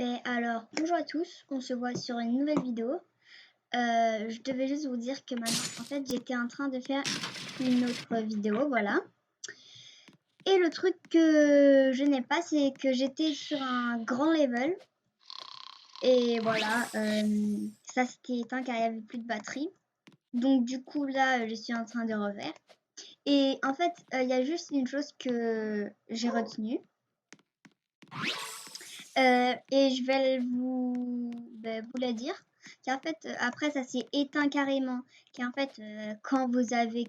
Alors, bonjour à tous, on se voit sur une nouvelle vidéo. Je devais juste vous dire que maintenant, en fait, j'étais en train de faire une autre vidéo, voilà. Et le truc que je n'ai pas, c'est que j'étais sur un grand level. Et voilà, ça s'était éteint car il n'y avait plus de batterie. Donc du coup, là, je suis en train de refaire. Et en fait, il y a juste une chose que j'ai retenue. Et je vais vous la dire. Qu'en fait, après, ça s'est éteint carrément. Qu'en fait, quand vous avez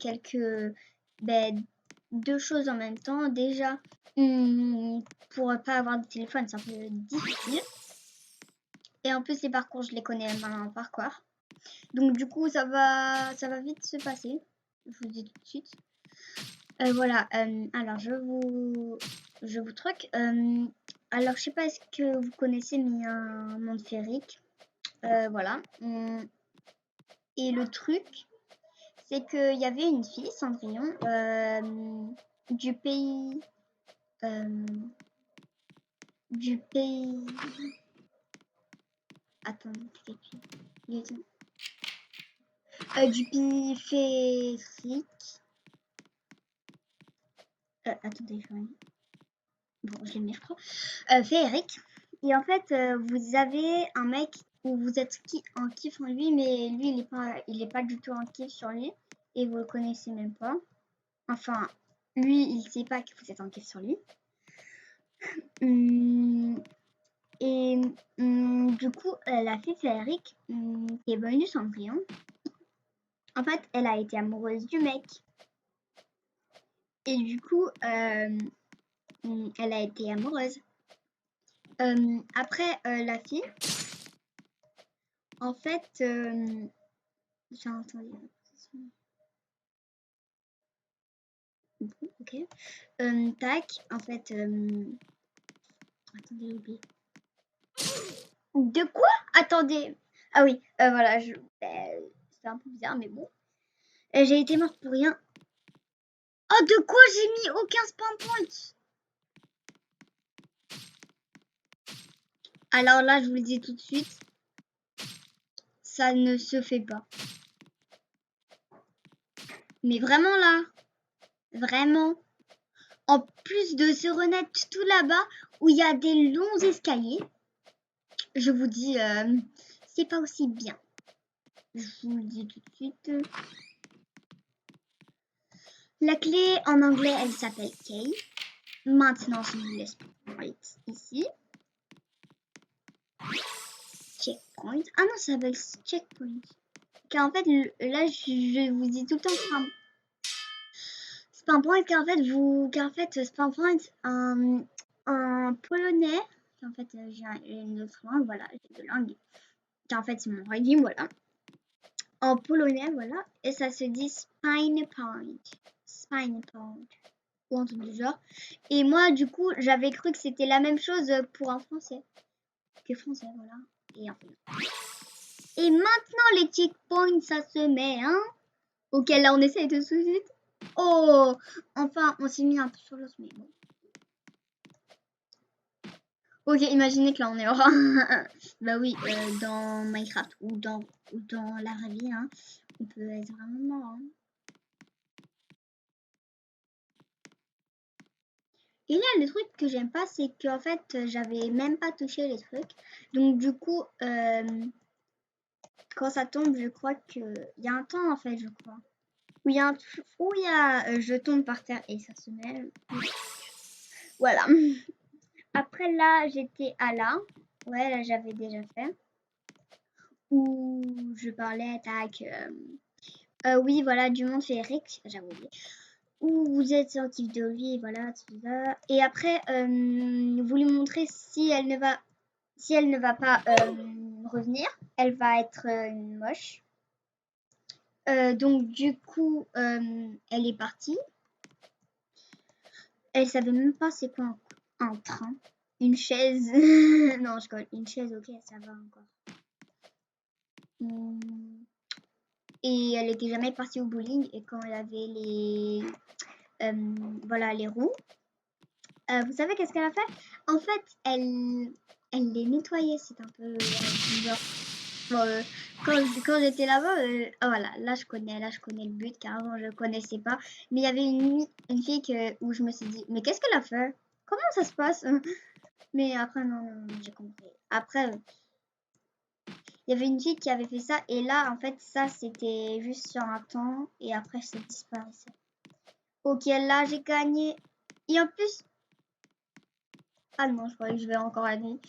deux choses en même temps, déjà, pour pas avoir de téléphone, c'est un peu difficile. Et en plus, les parcours, je les connais maintenant par cœur. Donc, du coup, ça va vite se passer. Je vous le dis tout de suite. Voilà, alors je vous truc. Alors, je sais pas est-ce que vous connaissez, mais il y a un monde féerique. Voilà. Et le truc, c'est qu'il y avait une fille, Cendrillon, du pays. Du pays. Attendez, du pays féerique. Attendez, je vais. Bon, je l'ai mis, je crois. Féerique. Et en fait, vous avez un mec où vous êtes en kiff en lui, mais lui, il est pas du tout en kiff sur lui. Et vous le connaissez même pas. Enfin, lui, il sait pas que vous êtes en kiff sur lui. Du coup, la fille féerique, qui est venue Cendrillon, en fait, elle a été amoureuse du mec. Et du coup, elle a été amoureuse. Après, la fille, en fait, j'ai entendu. Ok. Tac, en fait. Attendez, j'ai oublié. De quoi? Attendez. Ah oui, voilà. C'est un peu bizarre, mais bon. J'ai été morte pour rien. Oh, de quoi? J'ai mis aucun spawn point. Alors là, je vous le dis tout de suite. Ça ne se fait pas. Mais vraiment là. Vraiment. En plus de se renaître tout là-bas, où il y a des longs escaliers. Je vous dis, c'est pas aussi bien. Je vous le dis tout de suite. La clé en anglais, elle s'appelle Key. Maintenant, je vous laisse ici. Checkpoint. Ah non, ça s'appelle checkpoint. Car en fait, là, je vous dis tout le temps spam point, car en fait, spam point, en polonais, en fait, j'ai une autre langue, voilà, j'ai deux langues. Car en fait, c'est mon régime, voilà. En polonais, voilà, et ça se dit spine point. Spine point. Ou un truc du genre. Et moi, du coup, j'avais cru que c'était la même chose pour un français. Que français, voilà. Et maintenant, les checkpoints, ça se met, hein. Ok, là, on essaye de suite. Oh, enfin, on s'est mis un peu sur l'os, mais bon. Ok, imaginez que là, on est hors. Bah oui, dans Minecraft ou dans la vraie vie, hein, on peut être vraiment mort, hein. Et là, le truc que j'aime pas, c'est qu'en fait, j'avais même pas touché les trucs. Donc, du coup, quand ça tombe, je crois qu'il y a un temps, en fait, je crois. Où il y a je tombe par terre et ça se mêle. Voilà. Après, là, j'étais à là. Ouais, là, j'avais déjà fait. Où je parlais, tac. Oui, voilà, du monde féerique, j'avais oublié. Où vous êtes sorti de lui, voilà, tout ça. Et après, vous lui montrez si elle ne va pas revenir, elle va être moche. Donc du coup, elle est partie. Elle savait même pas c'est quoi un train. Une chaise. Non, je connais. Une chaise, ok, ça va encore. Et elle était jamais partie au bowling. Et quand elle avait les roues, vous savez qu'est-ce qu'elle a fait? En fait, elle elle les nettoyait. C'est un peu bizarre. Bon, quand j'étais là-bas, voilà, là je connais le but car avant je connaissais pas. Mais il y avait une fille où je me suis dit, mais qu'est-ce qu'elle a fait? Comment ça se passe? Mais après, non, j'ai compris. Après, il y avait une fille qui avait fait ça et là, en fait, ça c'était juste sur un temps et après ça disparaissait. Ok, là j'ai gagné. Et en plus, ah non, je croyais que je vais encore gagner.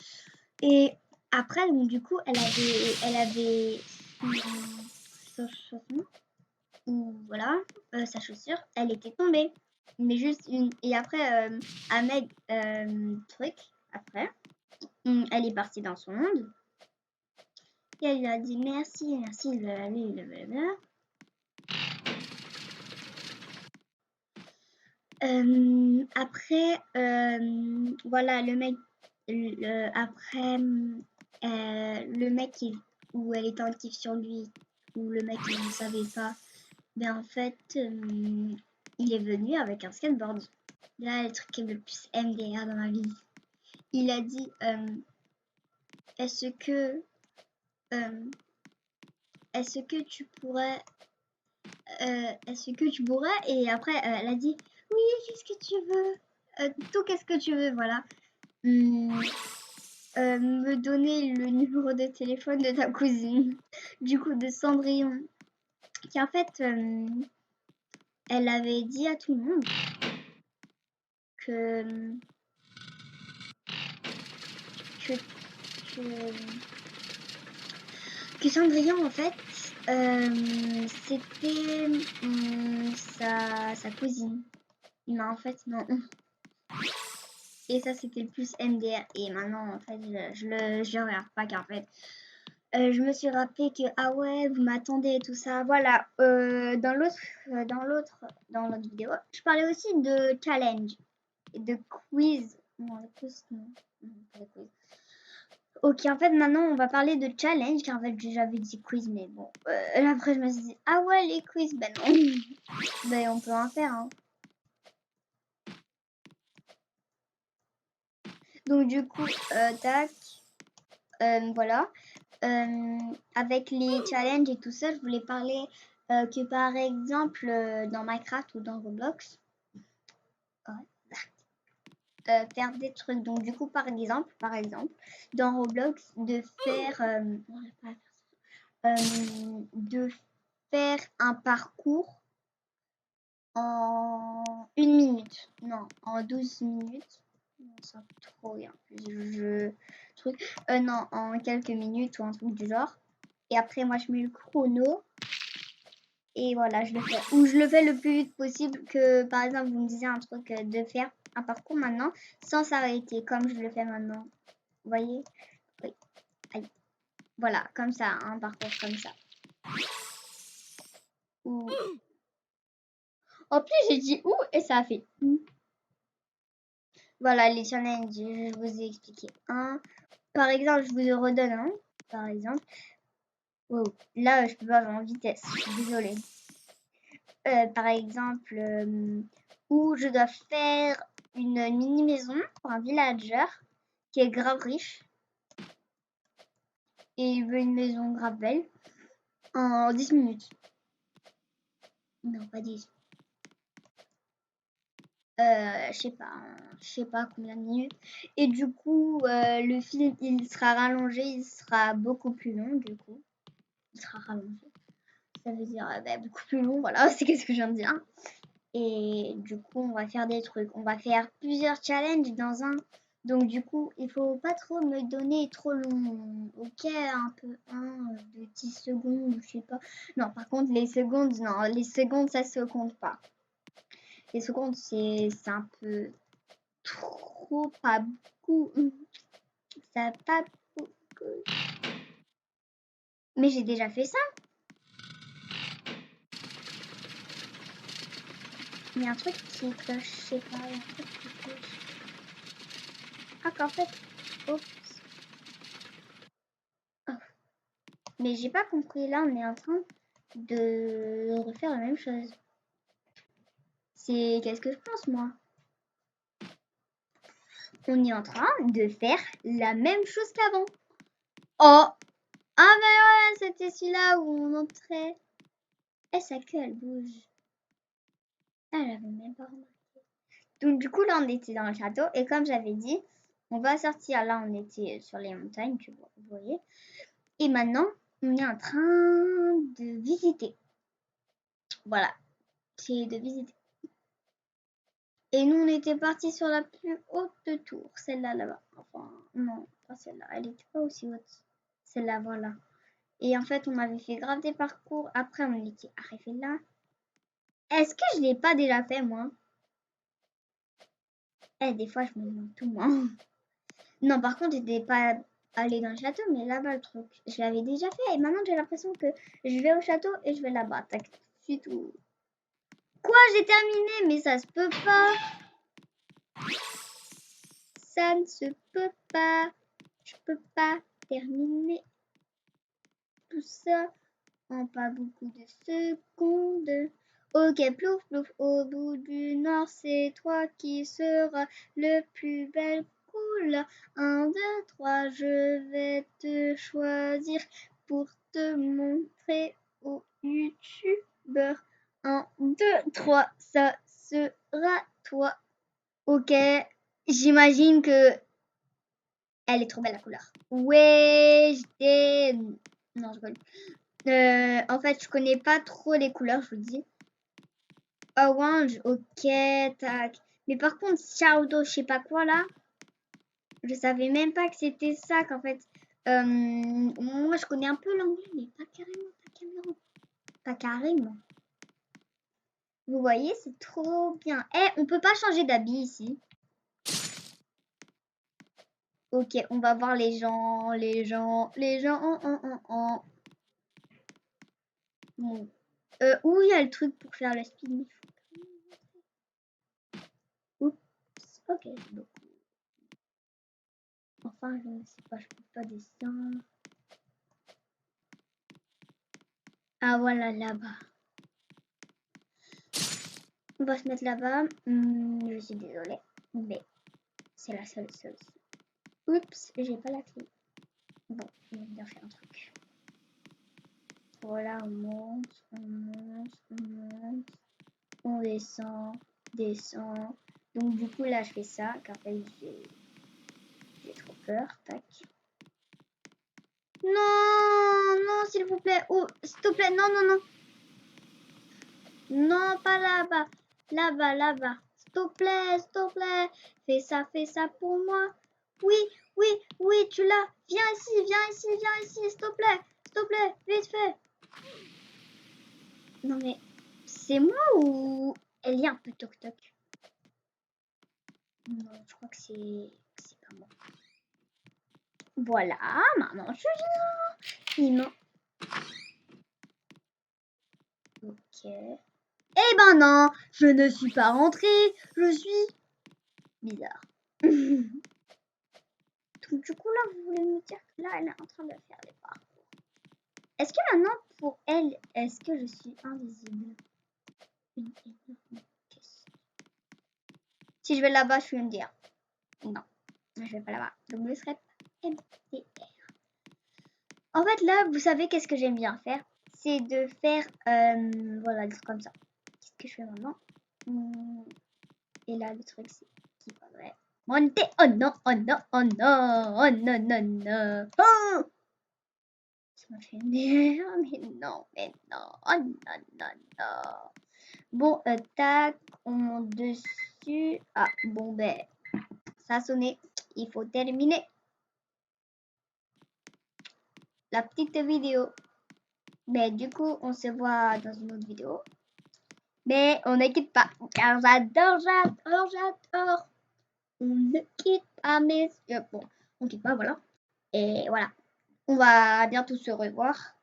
Et après, donc, du coup, elle avait son chausson, ou voilà, sa chaussure, elle était tombée. Mais juste une. Et après, Ahmed, truc, après, elle est partie dans son monde. Et elle lui a dit merci, merci, blablabla. Après, voilà, le mec, après, le mec où elle était en kiff sur lui, où le mec il ne savait pas, ben en fait, il est venu avec un skateboard. Là, le truc le plus MDR dans ma vie. Il a dit, est-ce que, est-ce que tu pourrais, est-ce que tu pourrais, et après, elle a dit, oui, qu'est-ce que tu veux, tout qu'est-ce que tu veux, voilà. Me donner le numéro de téléphone de ta cousine, du coup de Cendrillon, qui en fait, elle avait dit à tout le monde que que, que, que Cendrillon en fait, c'était sa cousine. Mais en fait non. Et ça c'était le plus MDR. Et maintenant en fait je le regarde pas car en fait je me suis rappelé que ah ouais vous m'attendez et tout ça. Voilà. Dans l'autre vidéo, je parlais aussi de challenge et de quiz. Non, le quiz non. Non, pas le quiz. Ok, en fait maintenant on va parler de challenge car en fait j'avais dit quiz mais bon. Après je me suis dit ah ouais les quiz ben non. Ben on peut en faire hein. Donc du coup tac voilà. Avec les challenges et tout ça, je voulais parler que par exemple dans Minecraft ou dans Roblox, faire des trucs. Donc du coup, par exemple, dans Roblox, de faire un parcours en 1 minute. Non, en 12 minutes. Non, c'est un peu trop bien. Non, en quelques minutes ou un truc du genre. Et après, moi, je mets le chrono. Et voilà, je le fais. Ou je le fais le plus vite possible que, par exemple, vous me disiez un truc de faire un parcours maintenant sans s'arrêter, comme je le fais maintenant. Vous voyez? Oui. Aïe. Voilà, comme ça, un parcours comme ça. Ou... En plus, j'ai dit où et ça a fait où. Voilà, les challenges, je vous ai expliqué un. Par exemple, je vous en redonne un. Par exemple. Oh, là, je peux pas aller en vitesse, je suis désolée. Par exemple, où je dois faire une mini maison pour un villager qui est grave riche et il veut une maison grave belle en 10 minutes. Non, pas 10. Je sais pas combien de minutes. Et du coup, le film, il sera rallongé, il sera beaucoup plus long, du coup. Il sera rallongé. Ça veut dire beaucoup plus long, voilà, c'est qu'est-ce que je viens de dire. Et du coup, on va faire des trucs. On va faire plusieurs challenges dans un. Donc du coup, il faut pas trop me donner trop long. Ok, un peu de 10 secondes, je sais pas. Non, par contre, les secondes, non, les secondes, ça se compte pas. Les secondes, c'est un peu trop, pas beaucoup. Ça pas beaucoup. Mais j'ai déjà fait ça. Il y a un truc qui cloche, je sais pas, il y a un truc qui cloche. Ah, qu'en fait, oups. Oh. Mais j'ai pas compris, là, on est en train de refaire la même chose. C'est qu'est-ce que je pense, moi? on est en train de faire la même chose qu'avant. Oh! Ah ben ouais, c'était celui-là où on entrait. Eh, sa queue, elle bouge. Elle avait même pas remarqué. Donc du coup, là, on était dans le château. Et comme j'avais dit, on va sortir. Là, on était sur les montagnes, que vous voyez. Et maintenant, on est en train de visiter. Voilà, c'est de visiter. Et nous, on était partis sur la plus haute tour. Celle-là, là-bas. Enfin, non, pas celle-là. Elle était pas aussi haute. Celle-là, voilà. Et en fait, on avait fait grave des parcours. Après, on était arrivé là. Est-ce que je l'ai pas déjà fait, moi? Eh, des fois, je me demande tout, moi. Non, par contre, j'étais pas allée dans le château, mais là-bas, le truc, je l'avais déjà fait. Et maintenant, j'ai l'impression que je vais au château et je vais là-bas. Tac, c'est tout. Quoi, j'ai terminé? Mais ça se peut pas. Ça ne se peut pas. Je peux pas terminer tout ça en pas beaucoup de secondes. Ok, plouf, plouf, au bout du nord, c'est toi qui seras le plus belle couleur. 1, 2, 3, je vais te choisir pour te montrer au youtubeur. 1, 2, 3, ça sera toi. Ok, j'imagine que elle est trop belle la couleur. Ouais, j'étais... Non, je rigole. En fait, je connais pas trop les couleurs, je vous dis. Orange, ok, tac. Mais par contre, Shadow, je sais pas quoi là. Je savais même pas que c'était ça, qu'en fait. Moi, je connais un peu l'anglais, mais pas carrément. Pas carrément. Vous voyez, c'est trop bien. Eh, on peut pas changer d'habit ici. Ok, on va voir les gens. Bon. Où il y a le truc pour faire le speed? Oups, ok. Bon. Enfin, je ne sais pas, je peux pas descendre. Ah voilà, là-bas. On va se mettre là-bas. Je suis désolée, mais c'est la seule solution. Oups, j'ai pas la clé. Bon, on va bien faire un truc. Voilà, on monte. On descend. Donc du coup, là, je fais ça, car j'ai trop peur. Tac. Non, s'il vous plaît. Oh, s'il te plaît, non. Non, pas là-bas. Là-bas. S'il te plaît. Fais ça pour moi. Oui, tu l'as. Viens ici, s'il te plaît, vite fait. Non, mais c'est moi ou elle est un peu toc-toc? Non, je crois que c'est pas moi. Voilà, maintenant je viens. Ok. Eh ben non, je ne suis pas rentrée. Je suis bizarre. Donc du coup là, vous voulez me dire que là, elle est en train de faire les parcours. Est-ce que maintenant, pour elle, est-ce que je suis invisible? Une énorme question. Si je vais là-bas, je vais me dire. Non, je vais pas là-bas. Donc je serai MDR. En fait, là, vous savez qu'est-ce que j'aime bien faire? C'est de faire, voilà, des trucs comme ça. Qu'est-ce que je fais maintenant? Et là, le truc, c'est qu'il faudrait monter. Oh non. Oh! Ça m'a fait merde, mais non. Oh non. Bon, tac, on monte dessus. Ah, bon, ben, ça a sonné. Il faut terminer la petite vidéo. Mais du coup, on se voit dans une autre vidéo. Mais on ne quitte pas, car j'adore. On ne quitte pas, mais... bon, on quitte pas, voilà. Et voilà. On va bientôt se revoir.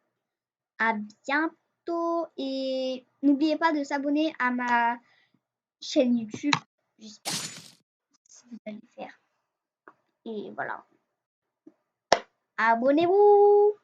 À bientôt. Et n'oubliez pas de s'abonner à ma chaîne YouTube. J'espère que vous allez le faire. Et voilà. Abonnez-vous.